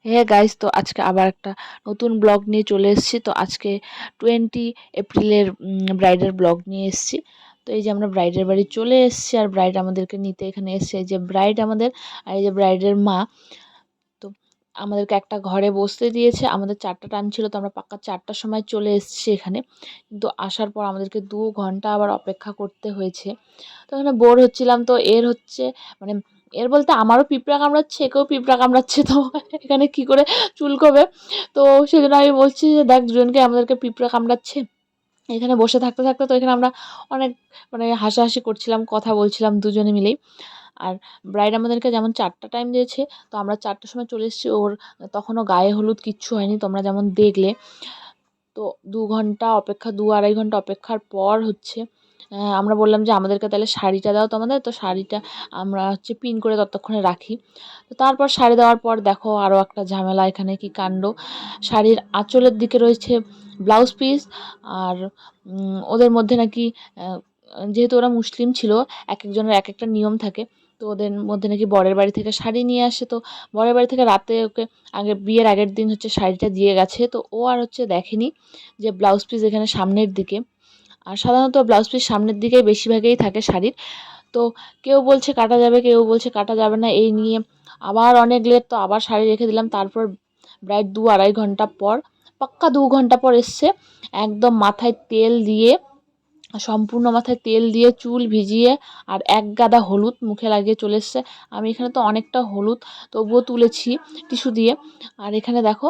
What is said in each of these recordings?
হ্যাঁ গাইস, তো আজকে আবার একটা নতুন ব্লগ নিয়ে চলে এসেছি। তো আজকে 20 এপ্রিলের ব্রাইডের ব্লগ নিয়ে এসেছি। তো এই যে আমরা ব্রাইডের বাড়ি চলে এসেছি, আর ব্রাইড আমাদেরকে নিতে এখানে এসেছে। এই যে ব্রাইড আমাদের, আর এই যে ব্রাইডের মা। তো আমাদেরকে একটা ঘরে বসতে দিয়েছে। আমাদের 4টা টাইম ছিল, তো আমরা পাক্কা 4টার সময় চলে এসেছি এখানে। কিন্তু আসার পর আমাদেরকে 2 ঘন্টা আবার অপেক্ষা করতে হয়েছে। তো এখানে বোর হচ্ছিলাম। তো এর হচ্ছে মানে এর বলতে আমারও পিঁপড়া কামড়াচ্ছে, একেও পিঁপড়া কামড়াচ্ছে। তো এখানে কি করে চুলকোবে। তো সেজন্য আমি বলছি যে দেখ, দুজনকে আমাদেরকে পিঁপড়া কামড়াচ্ছে। এখানে বসে থাকতে থাকতে তো এখানে আমরা অনেক হাসাহাসি করছিলাম, কথা বলছিলাম দুজনে মিলেই। আর ব্রাইড আমাদেরকে যেমন 4টা টাইম দিয়েছে, তো আমরা 4টার সময় চলে এসেছি। ওর তখনও গায়ে হলুদ কিচ্ছু হয়নি, তোমরা যেমন দেখলে। তো 2 ঘন্টা অপেক্ষা, 2 আড়াই ঘন্টা অপেক্ষার পর হচ্ছে আমরা বললাম যে আমাদেরকে তাহলে শাড়িটা দাও তোমাদের। তো শাড়িটা আমরা হচ্ছে পিন করে ততক্ষণে রাখি। তো তারপর শাড়ি দেওয়ার পর দেখো আরও একটা ঝামেলা, এখানে কি কাণ্ড। শাড়ির আঁচলের দিকে রয়েছে ব্লাউজ পিস। আর ওদের মধ্যে নাকি যেহেতু ওরা মুসলিম ছিল, এক একজনের এক একটা নিয়ম থাকে। তো ওদের মধ্যে নাকি বরের বাড়ি থেকে শাড়ি নিয়ে আসে। তো বরের বাড়ি থেকে রাতে ওকে বিয়ের আগের দিন হচ্ছে শাড়িটা দিয়ে গেছে। তো ও আর হচ্ছে দেখেনি যে ব্লাউজ পিস এখানে সামনের দিকে। আর সাধারণত ব্লাউজ পিস সামনের দিকেই বেশিরভাগই থাকে শাড়ির। তো কেউ বলছে কাটা যাবে, কেউ বলছে কাটা যাবে না, এই নিয়ে আবার অনেক লেট। তো আবার শাড়ি রেখে দিলাম। তারপর প্রায় 2 আড়াই ঘন্টা পর, পাক্কা 2 ঘন্টা পর এসছে। একদম মাথায় তেল দিয়ে, সম্পূর্ণ মাথায় তেল দিয়ে চুল ভিজিয়ে, আর এক গাদা হলুদ মুখে লাগিয়ে চলে এসছে। আমি এখানে তো অনেকটা হলুদ তবুও তুলেছি টিস্যু দিয়ে। আর এখানে দেখো,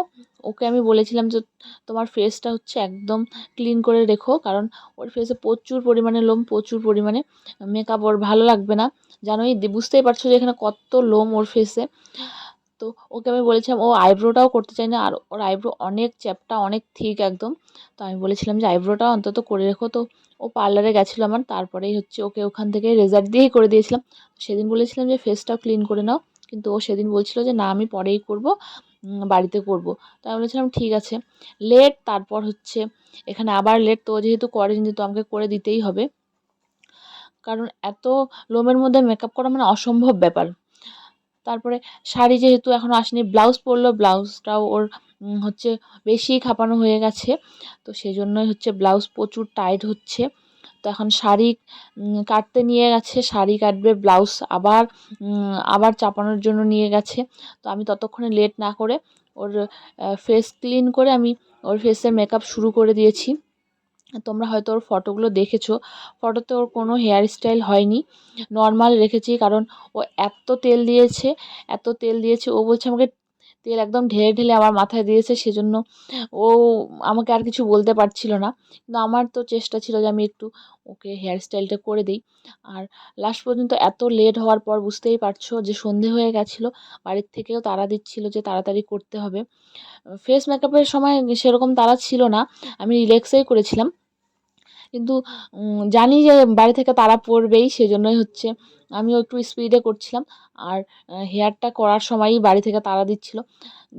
ওকে আমি বলেছিলাম যে তোমার ফেসটা হচ্ছে একদম ক্লিন করে রেখো, কারণ ওর ফেসে প্রচুর পরিমাণে লোম, প্রচুর পরিমাণে মেকআপ ওর ভালো লাগবে না। জানোই, বুঝতেই পারছো যে এখানে কত লোম ওর ফেসে। তো ওকে আমি বলেছিলাম, ও আইব্রোটাও করতে চায় না, আর ওর আইব্রো অনেক চ্যাপ্টা, অনেক থিক একদম। তো আমি বলেছিলাম যে আইব্রোটাও অন্তত করে রেখো। তো ও পার্লারে গেছিলো আমার, তারপরেই হচ্ছে ওকে ওখান থেকে রেজার দিয়েই করে দিয়েছিলাম। সেদিন বলেছিলাম যে ফেসটাও ক্লিন করে নাও, কিন্তু ও সেদিন বলছিল যে না আমি পরেই করব, বাড়িতে করব। তো আমি বলেছিলাম ঠিক আছে। লেট, তারপর হচ্ছে এখানে আবার লেট। তো ও যেহেতু করেনি, তো আমাকে করে দিতেই হবে, কারণ এত লোমের মধ্যে মেকআপ করা মানে অসম্ভব ব্যাপার। তারপরে শাড়ি যেহেতু এখনও আসেনি, ব্লাউজ পরলো, ব্লাউজটাও ওর হচ্ছে বেশিই খাপানো হয়ে গেছে। তো সেজন্যই হচ্ছে ব্লাউজ প্রচুর টাইট হচ্ছে। তো এখন শাড়ি কাটতে নিয়ে গেছে, শাড়ি কাটবে, ব্লাউজ আবার আবার চাপানোর জন্য নিয়ে গেছে। তো আমি ততক্ষণে লেট না করে ওর ফেস ক্লিন করে আমি ওর ফেসের মেকআপ শুরু করে দিয়েছি। তোমরা হয়তো ওর ফটোগুলো দেখেছো। ফটোতে ওর কোনো হেয়ার স্টাইল হয়নি, নর্মাল রেখেছি। কারণ ও এত তেল দিয়েছে, এত তেল দিয়েছে, ও বলছে আমাকে তেল একদম ঢেলে ঢেলে আমার মাথায় দিয়েছে। সেজন্য ও আমাকে আর কিছু বলতে পারছিল না। কিন্তু আমার তো চেষ্টা ছিল যে আমি একটু ওকে হেয়ার স্টাইলটা করে দিই। আর লাস্ট পর্যন্ত এত লেট হওয়ার পর বুঝতেই পারছো যে সন্ধে হয়ে গেছিলো। বাড়ির থেকেও তাড়া দিচ্ছিল যে তাড়াতাড়ি করতে হবে। ফেস মেকআপের সময় সেরকম তাড়া ছিল না, আমি রিল্যাক্সেই করেছিলাম। কিন্তু জানি যে বাড়ি থেকে তাড়া পড়বেই, সেজন্যই হচ্ছে আমিও একটু স্পিডে করছিলাম। আর হেয়ারটা করার সময়ই বাড়ি থেকে তাড়া দিচ্ছিল।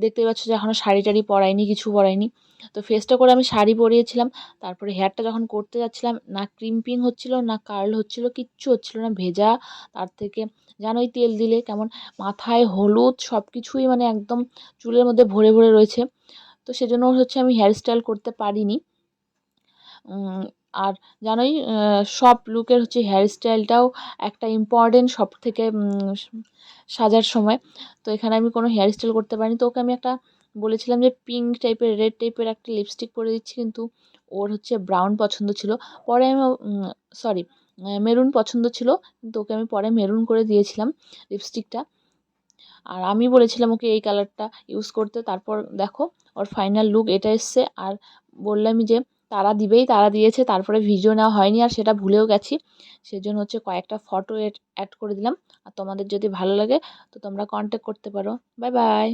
দেখতেই পাচ্ছ যে এখনও শাড়ি টাড়ি পরাইনি, কিছু পরাইনি। তো ফেসটা করে আমি শাড়ি পরিয়েছিলাম। তারপরে হেয়ারটা যখন করতে যাচ্ছিলাম, না ক্রিম্পিং হচ্ছিল, না কার্ল হচ্ছিল, কিচ্ছু হচ্ছিল না, ভেজা। তার থেকে জানোই তেল দিলে কেমন, মাথায় হলুদ, সব কিছুই মানে একদম চুলের মধ্যে ভরে ভরে রয়েছে। তো সেজন্য হচ্ছে আমি হেয়ার স্টাইল করতে পারিনি। আর জানোই, সব লুকের হচ্ছে হেয়ার স্টাইলটাও একটা ইম্পর্টেন্ট সবথেকে সাজার সময়। তো এখানে আমি কোনো হেয়ার স্টাইল করতে পারিনি। তো ওকে আমি একটা বলেছিলাম যে পিঙ্ক টাইপের, রেড টাইপের একটা লিপস্টিক পরে দিচ্ছি, কিন্তু ওর হচ্ছে ব্রাউন পছন্দ ছিল। পরে আমি সরি, মেরুন পছন্দ ছিল, কিন্তু ওকে আমি পরে মেরুন করে দিয়েছিলাম লিপস্টিকটা। আর আমি বলেছিলাম ওকে এই কালারটা ইউজ করতে। তারপর দেখো ওর ফাইনাল লুক এটা এসছে। আর বললামই যে তারা দিবেই, তারা দিয়েছে। তারপরে ভিডিও নেওয়া হয়নি, আর সেটা ভুলেও গেছি। সেজন্য হচ্ছে কয়েকটা ফটো অ্যাড করে দিলাম। আর তোমাদের যদি ভালো লাগে তো তোমরা কন্ট্যাক্ট করতে পারো। Bye bye.